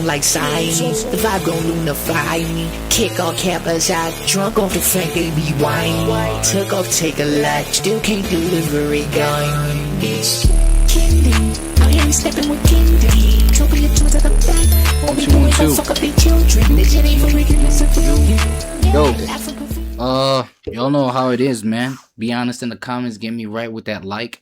like science. The vibe gon' lunify me. Kick all cappers out. Drunk off the fact they be whining. Took off, take a lot. Still can't deliver it, going. Bitch, Kendi. I am stepping with Kendi. Trouble your twins at the back. All we doing is fuck up their children. This shit ain't for wickedness of you. Y'all know how it is, man. Be honest in the comments. Get me right with that like.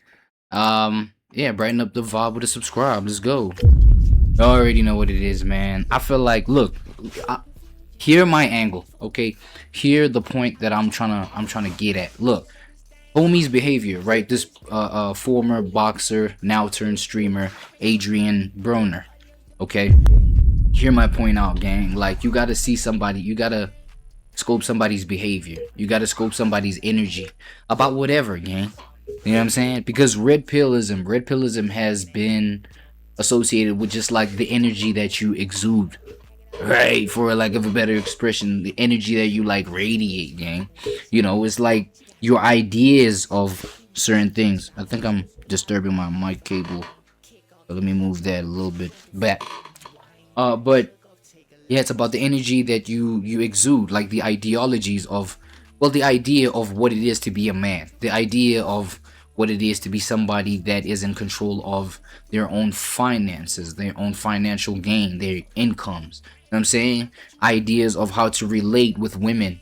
Yeah, brighten up the vibe with a subscribe. Let's go. You already know what it is, man. I feel like, look, hear my angle, okay? Hear the point that I'm trying to get at. Look, homie's behavior, right? This former boxer, now turned streamer, Adrian Broner, okay? Hear my point out, gang. Like, you gotta see somebody, you gotta scope somebody's behavior. You gotta scope somebody's energy about whatever, gang. You know what I'm saying? Because Redpillism has been associated with just like the energy that you exude, right? For lack of a better expression, the energy that you like radiate, gang. You know, it's like your ideas of certain things. I think I'm disturbing my mic cable. So let me move that a little bit back. But yeah, it's about the energy that you exude, like the ideologies of, well, the idea of what it is to be a man, the idea of what it is to be somebody that is in control of their own finances, their own financial gain, their incomes. You know what I'm saying? Ideas of how to relate with women,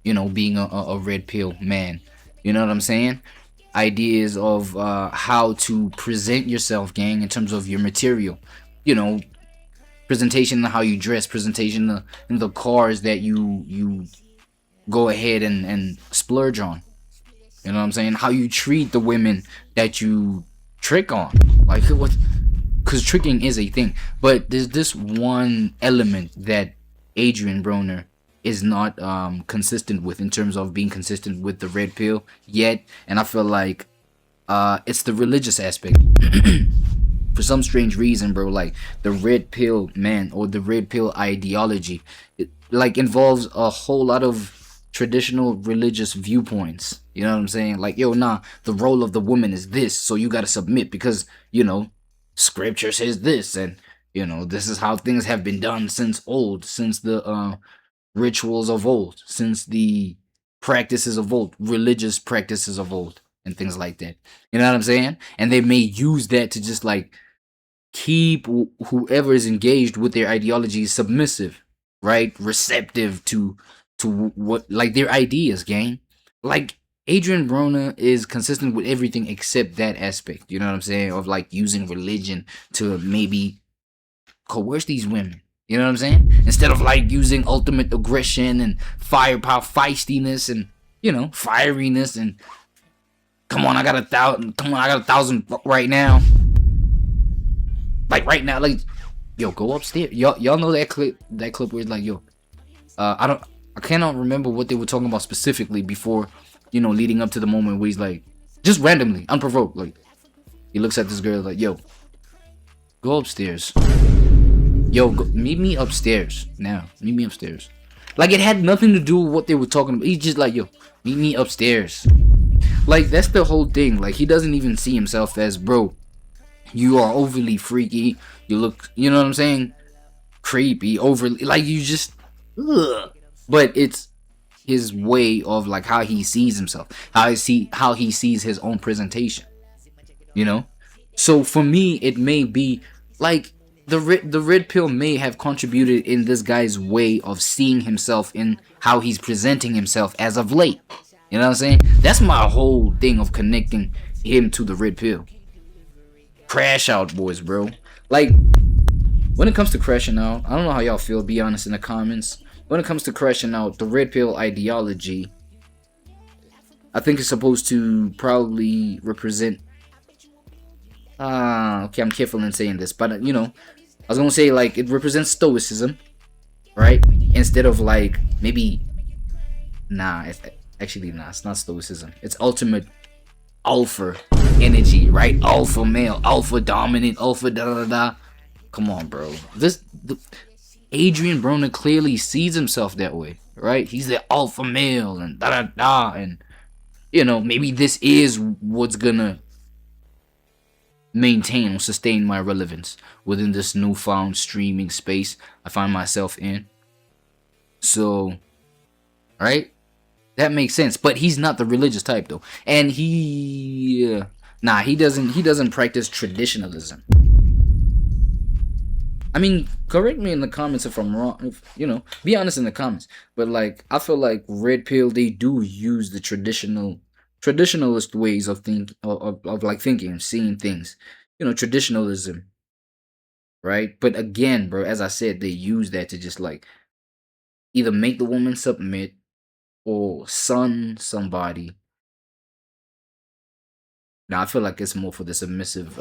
you know, being a red pill man. You know what I'm saying? Ideas of how to present yourself, gang, in terms of your material. You know, presentation in how you dress, presentation in the cars that you go ahead and splurge on. You know what I'm saying? How you treat the women that you trick on. Like, what? Because tricking is a thing. But there's this one element that Adrian Broner is not consistent with, in terms of being consistent with the red pill yet. And I feel like it's the religious aspect. For some strange reason, bro, like the red pill man, or the red pill ideology, it like involves a whole lot of traditional religious viewpoints. You know what I'm saying? Like, yo, nah, the role of the woman is this, so you gotta submit because, you know, scripture says this, and, you know, this is how things have been done since old, since the rituals of old, since the practices of old, religious practices of old, and things like that. You know what I'm saying? And they may use that to just like keep whoever is engaged with their ideology submissive, right? Receptive to what, like, their ideas, gang. Like, Adrian Broner is consistent with everything except that aspect, you know what I'm saying, of like using religion to maybe coerce these women, you know what I'm saying, instead of like using ultimate aggression and firepower, feistiness, and, you know, fieriness, and come on, I got 1,000 right now, like right now, like, yo, go upstairs. Y'all know that clip where it's like, yo, I cannot remember what they were talking about specifically before, you know, leading up to the moment where he's like, just randomly, unprovoked, like, he looks at this girl like, yo, go upstairs. Yo, meet me upstairs now. Meet me upstairs. Like, it had nothing to do with what they were talking about. He's just like, yo, meet me upstairs. Like, that's the whole thing. Like, he doesn't even see himself as, bro, you are overly freaky. You look, you know what I'm saying, creepy, overly, like, you just, ugh. But it's his way of like how he sees himself, how he sees his own presentation, you know. So for me, it may be like the red pill may have contributed in this guy's way of seeing himself, in how he's presenting himself as of late. You know what I'm saying? That's my whole thing of connecting him to the red pill. Crash out, boys, bro. Like, when it comes to crashing out, I don't know how y'all feel. Be honest in the comments. When it comes to crashing out, the red pill ideology, I think it's supposed to probably represent, okay, I'm careful in saying this, but, you know, I was gonna say, like, it represents stoicism, right? Instead of like, maybe, it's not stoicism. It's ultimate alpha energy, right? Alpha male, alpha dominant, alpha da. Come on, bro. Adrian Broner clearly sees himself that way, right? He's the alpha male and and, you know, maybe this is what's gonna maintain or sustain my relevance within this newfound streaming space I find myself in. So, right? That makes sense. But he's not the religious type though. And he doesn't practice traditionalism. I mean, correct me in the comments if I'm wrong. If, be honest in the comments. But like, I feel like Red Pill, they do use the traditionalist ways of thinking, of like thinking and seeing things. Traditionalism, right? But again, bro, as I said, they use that to just like either make the woman submit or son somebody. Now I feel like it's more for the submissive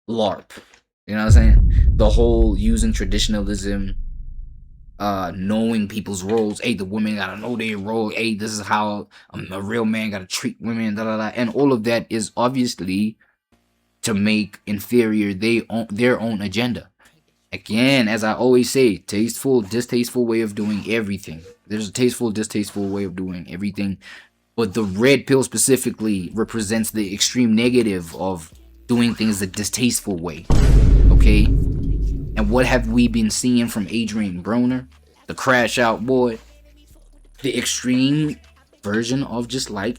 LARP. You know what I'm saying? The whole using traditionalism, knowing people's roles. Hey, the women gotta know their role. Hey, this is how a real man gotta treat women. And all of that is obviously to make inferior their own agenda. Again, as I always say, tasteful, distasteful way of doing everything. There's a tasteful, distasteful way of doing everything. But the red pill specifically represents the extreme negative of doing things the distasteful way. Okay? And what have we been seeing from Adrian Broner? The crash out boy. The extreme version of just like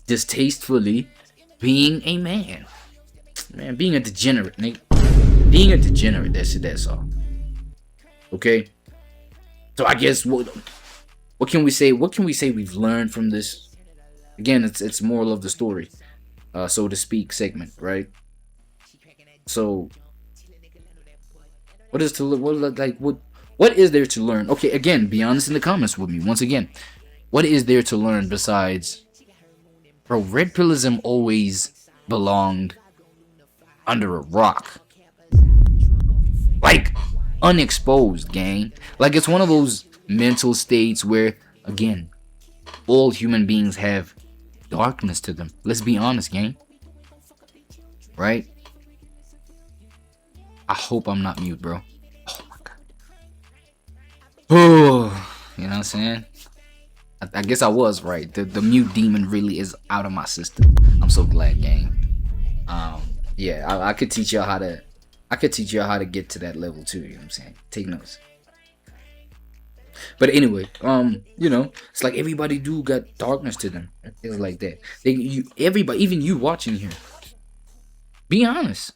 distastefully being a man. Man, being a degenerate, nigga. Being a degenerate, that's all. Okay? So I guess what can we say? What can we say we've learned from this? Again, it's moral of the story, so to speak, segment, right? So what is there to learn? Okay, again, be honest in the comments with me. Once again, what is there to learn besides, bro? Redpillism always belonged under a rock, like unexposed, gang. Like it's one of those mental states where, again, all human beings have darkness to them. Let's be honest, gang. Right? I hope I'm not mute, bro. Oh my god. Oh, you know what I'm saying? I guess I was right. The mute demon really is out of my system. I'm so glad, gang. Yeah, I could teach y'all how to get to that level too, you know what I'm saying? Take notes. But anyway, it's like everybody do got darkness to them. It's like that. Everybody, even you watching here, be honest.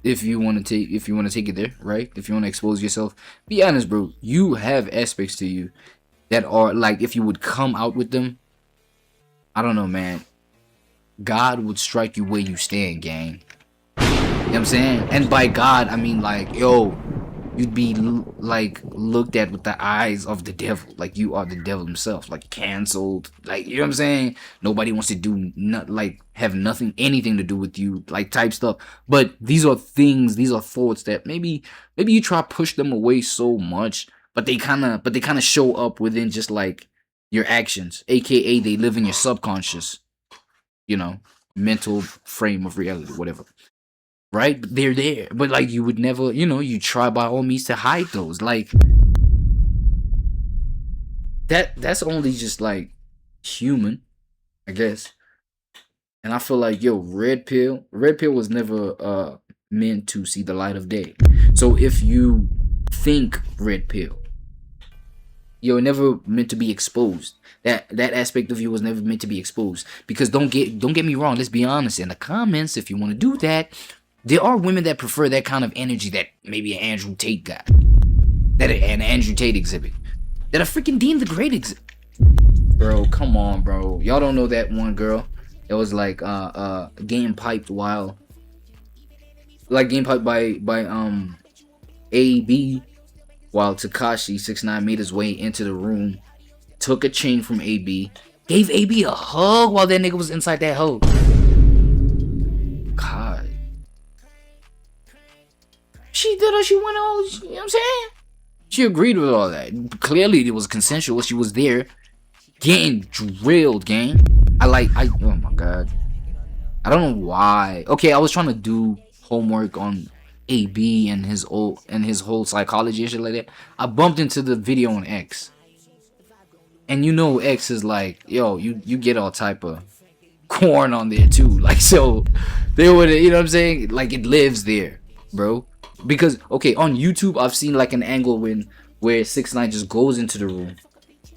If you want to take it there, right? If you want to expose yourself, be honest, bro. You have aspects to you that are like, if you would come out with them, I don't know, man. God would strike you where you stand, gang. You know what I'm saying? And by God, I mean like, yo, you'd be like looked at with the eyes of the devil, like you are the devil himself, like canceled, like, you know what I'm saying? Nobody wants to do have anything to do with you, like type stuff. But these are thoughts that maybe you try to push them away so much, but they kind of show up within just like your actions, aka they live in your subconscious, mental frame of reality, whatever. Right? They're there. But like you would never, you try by all means to hide those. Like that's only just like human, I guess. And I feel like, Red Pill was never meant to see the light of day. So if you think Red Pill, you're never meant to be exposed. That aspect of you was never meant to be exposed. Because don't get me wrong, let's be honest. In the comments, if you want to do that, there are women that prefer that kind of energy that maybe an Andrew Tate got. That an Andrew Tate exhibit. That a freaking Dean the Great exhibit. Bro, come on, bro. Y'all don't know that one girl that was like game piped by AB while Tekashi 6ix9ine made his way into the room, took a chain from AB, gave AB a hug while that nigga was inside that hole. God. She did her, she went all, you know what I'm saying? She agreed with all that. Clearly it was consensual. She was there getting drilled, gang. Oh my god. I don't know why. Okay, I was trying to do homework on AB and his whole psychology and shit like that. I bumped into the video on X. And X is like, yo, you get all type of corn on there too. Like, so they would, you know what I'm saying? Like, it lives there, bro. Because okay, on YouTube I've seen like an angle where 6ix9ine just goes into the room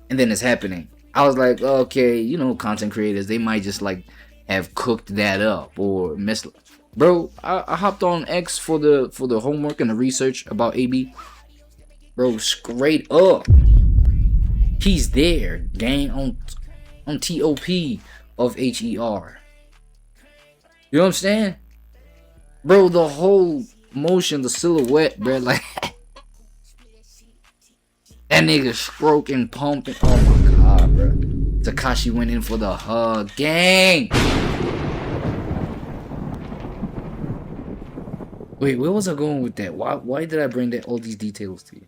and then it's happening. I was like, okay, you know, content creators, they might just like have cooked that up or missed. Bro, I hopped on X for the homework and the research about AB. Bro, straight up, he's there, gang, on TOP of HER. You know what I'm saying? Bro, the whole motion, the silhouette, bro, like that nigga stroking, pumping. Oh my god, bro. Takashi went in for the hug, gang. Wait, where was I going with that? Why did I bring all these details to you?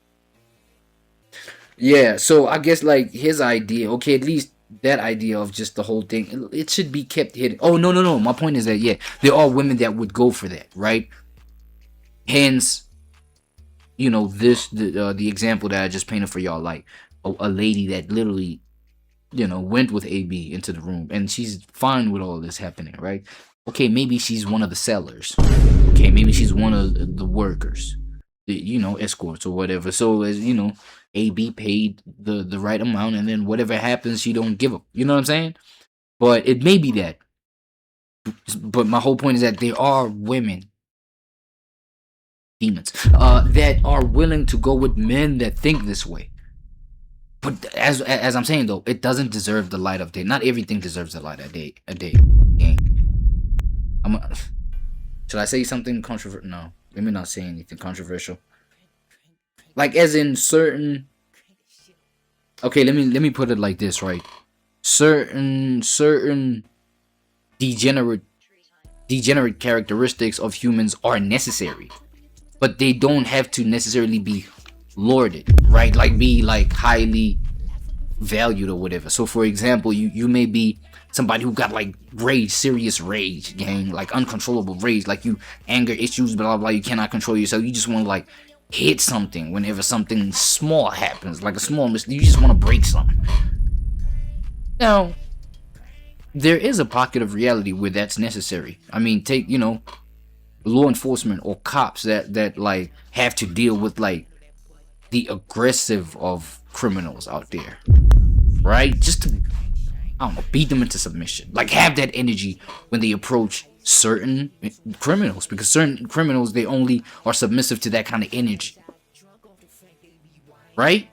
Yeah, so I guess like his idea, okay, at least that idea of just the whole thing, it should be kept hidden. Oh, no. My point is that, yeah, there are women that would go for that, right? Hence, you know, the example that I just painted for y'all, like a lady that literally, you know, went with AB into the room and she's fine with all this happening, right? Okay, maybe she's one of the sellers. Okay, maybe she's one of the workers, you know, escorts or whatever. So as you know, AB paid the right amount, and then whatever happens, she don't give up. You know what I'm saying? But it may be that. But my whole point is that there are women, demons, that are willing to go with men that think this way. But as I'm saying though, it doesn't deserve the light of day. Not everything deserves the light of day. Should I say something controversial? No, let me not say anything controversial. Like, as in certain. Okay, let me put it like this, right? Certain degenerate characteristics of humans are necessary, but they don't have to necessarily be lauded, right? Like, be like highly valued or whatever. So for example, you may be somebody who got like rage, serious rage, gang, like uncontrollable rage, like you anger issues, blah blah blah, you cannot control yourself, you just want to like hit something whenever something small happens, like a small mistake, you just want to break something. Now there is a pocket of reality where that's necessary. I mean, take, you know, law enforcement or cops that like have to deal with like the aggressive of criminals out there, right? Just to, I don't know, beat them into submission. Like, have that energy when they approach certain criminals, because certain criminals, they only are submissive to that kind of energy, right?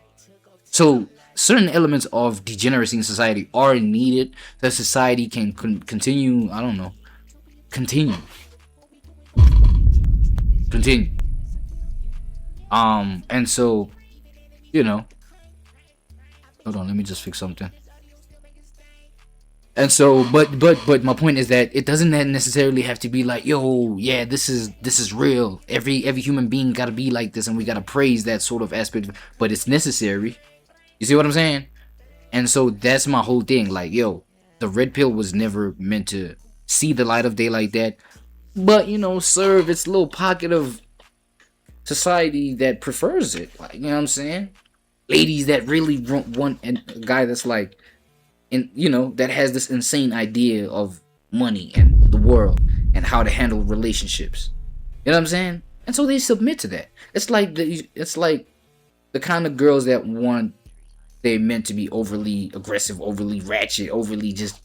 So certain elements of degeneracy in society are needed so that society can continue. I don't know, continue. And so, you know, hold on, let me just fix something. And so, but my point is that it doesn't necessarily have to be like, yo, yeah, this is real. Every human being gotta be like this, and we gotta praise that sort of aspect. But it's necessary. You see what I'm saying? And so that's my whole thing. Like, yo, the red pill was never meant to see the light of day like that, but, you know, serve its little pocket of society that prefers it. Like, you know what I'm saying? Ladies that really want a guy that's like, and, you know, that has this insane idea of money and the world and how to handle relationships. You know what I'm saying? And so they submit to that. It's like the kind of girls that want, they're meant to be overly aggressive, overly ratchet, overly just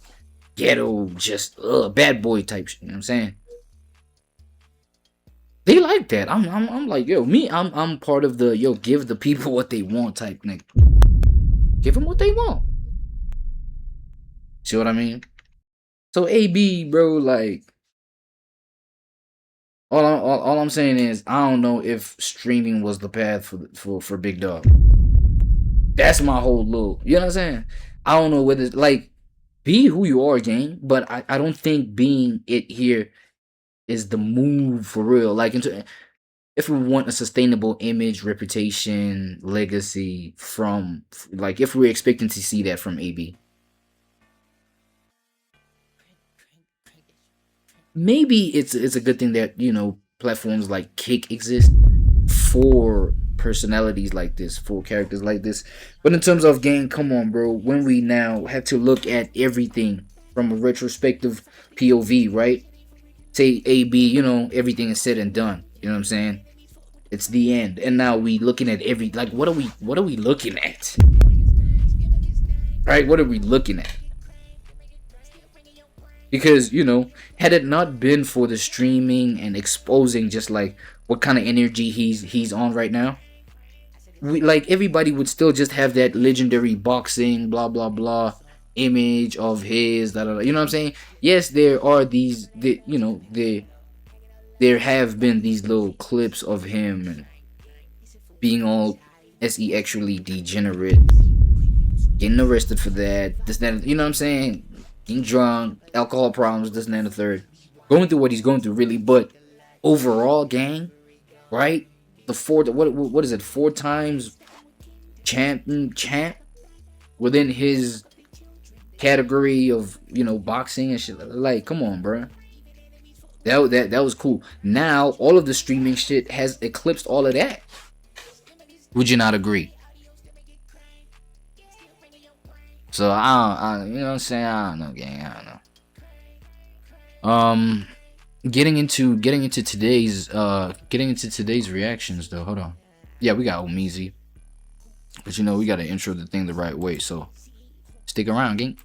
ghetto, just bad boy type shit. You know what I'm saying? They like that. I'm like, yo, I'm part of the, yo, give the people what they want type nigga. Give them what they want. See what I mean? So AB, bro, like, all I'm saying is, I don't know if streaming was the path for Big Dog. That's my whole little, you know what I'm saying? I don't know whether, like, be who you are, gang, but I don't think being it here is the move for real. Like, if we want a sustainable image, reputation, legacy from, like, if we're expecting to see that from AB, maybe it's a good thing that, you know, platforms like Kick exist for personalities like this, for characters like this. But in terms of game, come on, bro, when we now have to look at everything from a retrospective POV, right? Say AB, you know, everything is said and done. You know what I'm saying? It's the end, and now we looking at every, like, what are we looking at? Right? What are we looking at? Because, you know, had it not been for the streaming and exposing just like what kind of energy he's on right now, we, like, everybody would still just have that legendary boxing blah blah blah image of his, you know what I'm saying? Yes, there are these, you know, there have been these little clips of him and being all sexually degenerate, getting arrested for that, this, that, you know what I'm saying? Getting drunk, alcohol problems, this and that and the third. Going through what he's going through, really. But overall, gang, right? The what is it? 4 times champ within his category of, you know, boxing and shit. Like, come on, bro. That was cool. Now all of the streaming shit has eclipsed all of that. Would you not agree? So I you know what I'm saying? I don't know, gang. I don't know. Getting into today's reactions though. Hold on. Yeah, we got Omeezy, but you know we gotta intro the thing the right way. So stick around, gang.